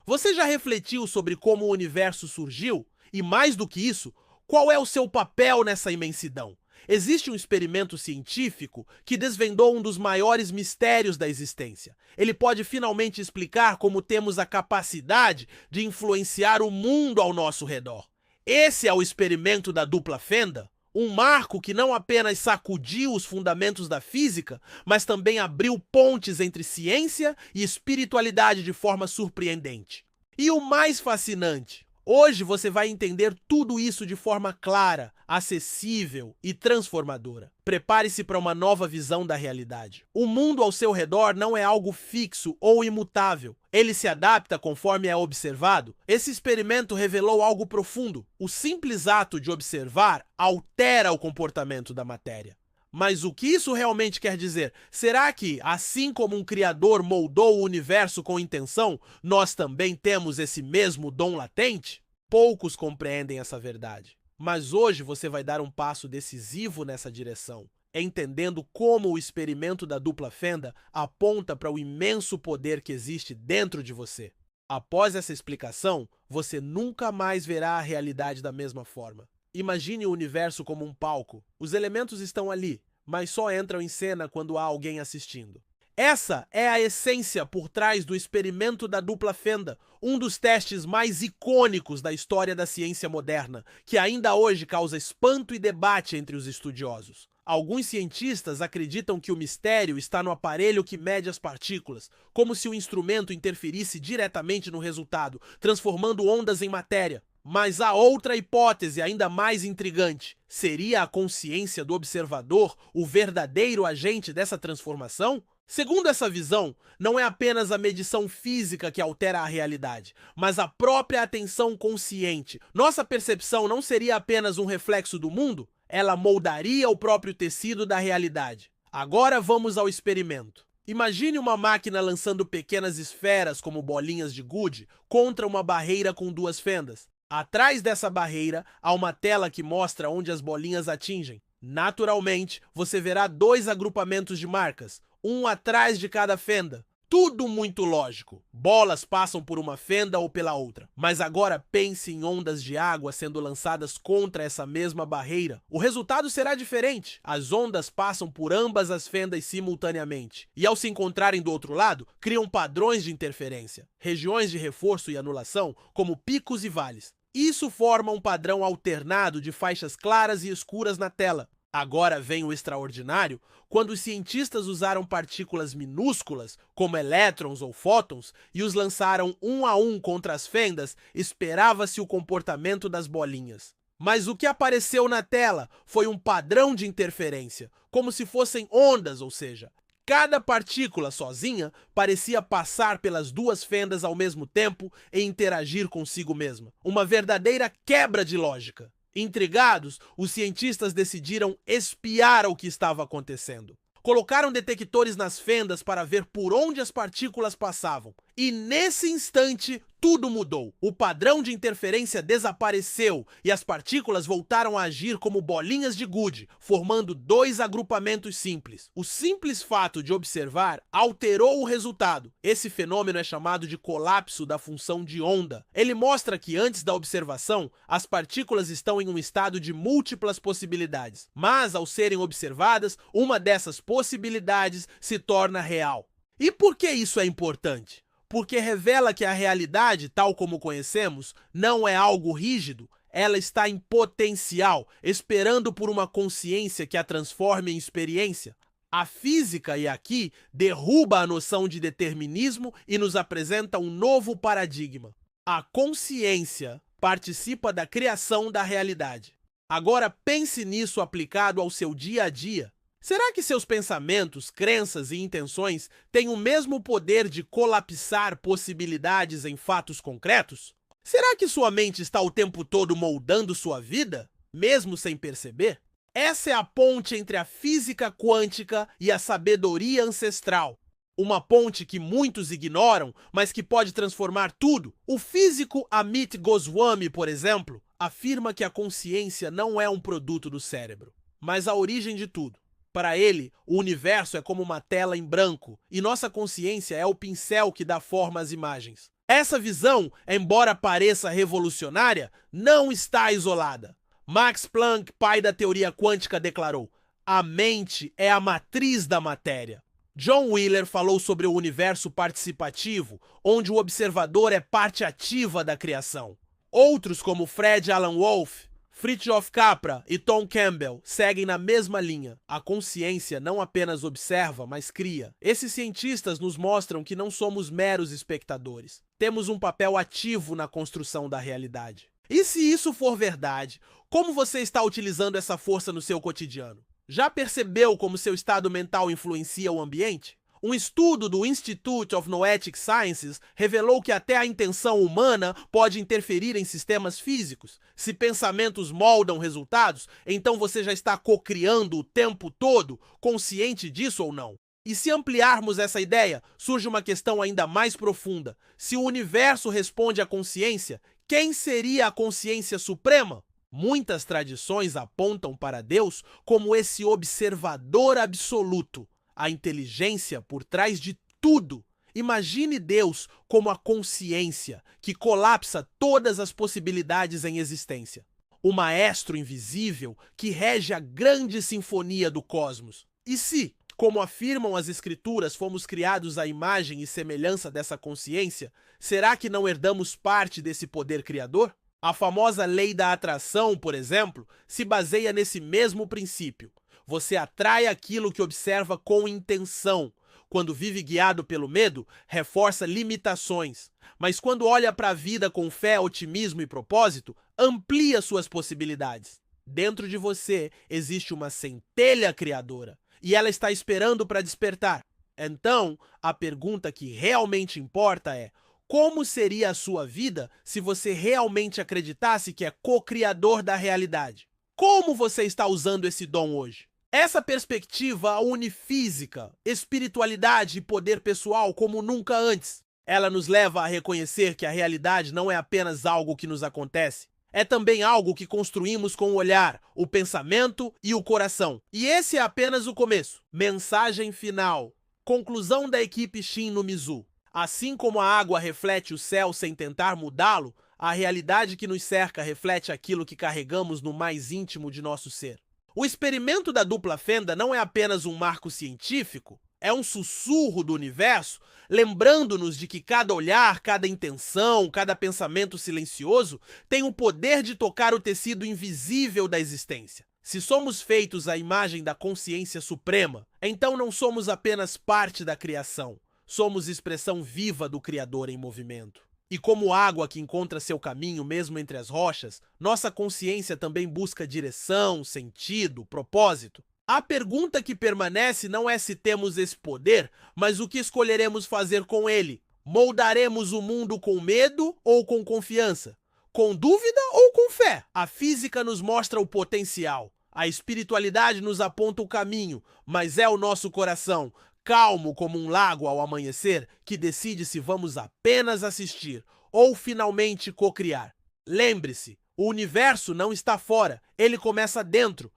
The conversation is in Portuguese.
Você já refletiu sobre como o universo surgiu? E mais do que isso, qual é o seu papel nessa imensidão? Existe um experimento científico que desvendou um dos maiores mistérios da existência. Ele pode finalmente explicar como temos a capacidade de influenciar o mundo ao nosso redor. Esse é o experimento da dupla fenda, um marco que não apenas sacudiu os fundamentos da física, mas também abriu pontes entre ciência e espiritualidade de forma surpreendente. E o mais fascinante, hoje você vai entender tudo isso de forma clara, acessível e transformadora. Prepare-se para uma nova visão da realidade. O mundo ao seu redor não é algo fixo ou imutável. Ele se adapta conforme é observado. Esse experimento revelou algo profundo. O simples ato de observar altera o comportamento da matéria. Mas o que isso realmente quer dizer? Será que, assim como um criador moldou o universo com intenção, nós também temos esse mesmo dom latente? Poucos compreendem essa verdade. Mas hoje você vai dar um passo decisivo nessa direção, entendendo como o experimento da dupla fenda aponta para o imenso poder que existe dentro de você. Após essa explicação, você nunca mais verá a realidade da mesma forma. Imagine o universo como um palco. Os elementos estão ali, mas só entram em cena quando há alguém assistindo. Essa é a essência por trás do experimento da dupla fenda, um dos testes mais icônicos da história da ciência moderna, que ainda hoje causa espanto e debate entre os estudiosos. Alguns cientistas acreditam que o mistério está no aparelho que mede as partículas, como se o instrumento interferisse diretamente no resultado, transformando ondas em matéria. Mas há outra hipótese ainda mais intrigante. Seria a consciência do observador o verdadeiro agente dessa transformação? Segundo essa visão, não é apenas a medição física que altera a realidade, mas a própria atenção consciente. Nossa percepção não seria apenas um reflexo do mundo? Ela moldaria o próprio tecido da realidade. Agora vamos ao experimento. Imagine uma máquina lançando pequenas esferas como bolinhas de gude contra uma barreira com duas fendas. Atrás dessa barreira, há uma tela que mostra onde as bolinhas atingem. Naturalmente, você verá dois agrupamentos de marcas, um atrás de cada fenda. Tudo muito lógico. Bolas passam por uma fenda ou pela outra. Mas agora pense em ondas de água sendo lançadas contra essa mesma barreira. O resultado será diferente. As ondas passam por ambas as fendas simultaneamente. E ao se encontrarem do outro lado, criam padrões de interferência, regiões de reforço e anulação, como picos e vales. Isso forma um padrão alternado de faixas claras e escuras na tela. Agora vem o extraordinário, quando os cientistas usaram partículas minúsculas, como elétrons ou fótons, e os lançaram um a um contra as fendas, esperava-se o comportamento das bolinhas. Mas o que apareceu na tela foi um padrão de interferência, como se fossem ondas, ou seja, cada partícula sozinha parecia passar pelas duas fendas ao mesmo tempo e interagir consigo mesma. Uma verdadeira quebra de lógica. Intrigados, os cientistas decidiram espiar o que estava acontecendo. Colocaram detectores nas fendas para ver por onde as partículas passavam. E nesse instante, tudo mudou. O padrão de interferência desapareceu e as partículas voltaram a agir como bolinhas de gude, formando dois agrupamentos simples. O simples fato de observar alterou o resultado. Esse fenômeno é chamado de colapso da função de onda. Ele mostra que antes da observação, as partículas estão em um estado de múltiplas possibilidades. Mas ao serem observadas, uma dessas possibilidades se torna real. E por que isso é importante? Porque revela que a realidade, tal como conhecemos, não é algo rígido, ela está em potencial, esperando por uma consciência que a transforme em experiência. A física, e aqui, derruba a noção de determinismo e nos apresenta um novo paradigma. A consciência participa da criação da realidade. Agora pense nisso aplicado ao seu dia a dia. Será que seus pensamentos, crenças e intenções têm o mesmo poder de colapsar possibilidades em fatos concretos? Será que sua mente está o tempo todo moldando sua vida, mesmo sem perceber? Essa é a ponte entre a física quântica e a sabedoria ancestral. Uma ponte que muitos ignoram, mas que pode transformar tudo. O físico Amit Goswami, por exemplo, afirma que a consciência não é um produto do cérebro, mas a origem de tudo. Para ele, o universo é como uma tela em branco e nossa consciência é o pincel que dá forma às imagens. Essa visão, embora pareça revolucionária, não está isolada. Max Planck, pai da teoria quântica, declarou: a mente é a matriz da matéria. John Wheeler falou sobre o universo participativo, onde o observador é parte ativa da criação. Outros, como Fred Alan Wolf, Fritjof Capra e Tom Campbell, seguem na mesma linha. A consciência não apenas observa, mas cria. Esses cientistas nos mostram que não somos meros espectadores. Temos um papel ativo na construção da realidade. E se isso for verdade, como você está utilizando essa força no seu cotidiano? Já percebeu como seu estado mental influencia o ambiente? Um estudo do Institute of Noetic Sciences revelou que até a intenção humana pode interferir em sistemas físicos. Se pensamentos moldam resultados, então você já está cocriando o tempo todo, consciente disso ou não? E se ampliarmos essa ideia, surge uma questão ainda mais profunda. Se o universo responde à consciência, quem seria a consciência suprema? Muitas tradições apontam para Deus como esse observador absoluto, a inteligência por trás de tudo. Imagine Deus como a consciência que colapsa todas as possibilidades em existência. O maestro invisível que rege a grande sinfonia do cosmos. E se, como afirmam as escrituras, fomos criados à imagem e semelhança dessa consciência, será que não herdamos parte desse poder criador? A famosa lei da atração, por exemplo, se baseia nesse mesmo princípio. Você atrai aquilo que observa com intenção. Quando vive guiado pelo medo, reforça limitações. Mas quando olha para a vida com fé, otimismo e propósito, amplia suas possibilidades. Dentro de você existe uma centelha criadora e ela está esperando para despertar. Então, a pergunta que realmente importa é: como seria a sua vida se você realmente acreditasse que é co-criador da realidade? Como você está usando esse dom hoje? Essa perspectiva une física, espiritualidade e poder pessoal como nunca antes. Ela nos leva a reconhecer que a realidade não é apenas algo que nos acontece. É também algo que construímos com o olhar, o pensamento e o coração. E esse é apenas o começo. Mensagem final. Conclusão da equipe Shin no Mizu. Assim como a água reflete o céu sem tentar mudá-lo, a realidade que nos cerca reflete aquilo que carregamos no mais íntimo de nosso ser. O experimento da dupla fenda não é apenas um marco científico, é um sussurro do universo, lembrando-nos de que cada olhar, cada intenção, cada pensamento silencioso tem o poder de tocar o tecido invisível da existência. Se somos feitos à imagem da consciência suprema, então não somos apenas parte da criação. Somos expressão viva do Criador em movimento. E como água que encontra seu caminho mesmo entre as rochas, nossa consciência também busca direção, sentido, propósito. A pergunta que permanece não é se temos esse poder, mas o que escolheremos fazer com ele. Moldaremos o mundo com medo ou com confiança? Com dúvida ou com fé? A física nos mostra o potencial. A espiritualidade nos aponta o caminho, mas é o nosso coração, calmo como um lago ao amanhecer, que decide se vamos apenas assistir ou finalmente cocriar. Lembre-se, o universo não está fora, ele começa dentro.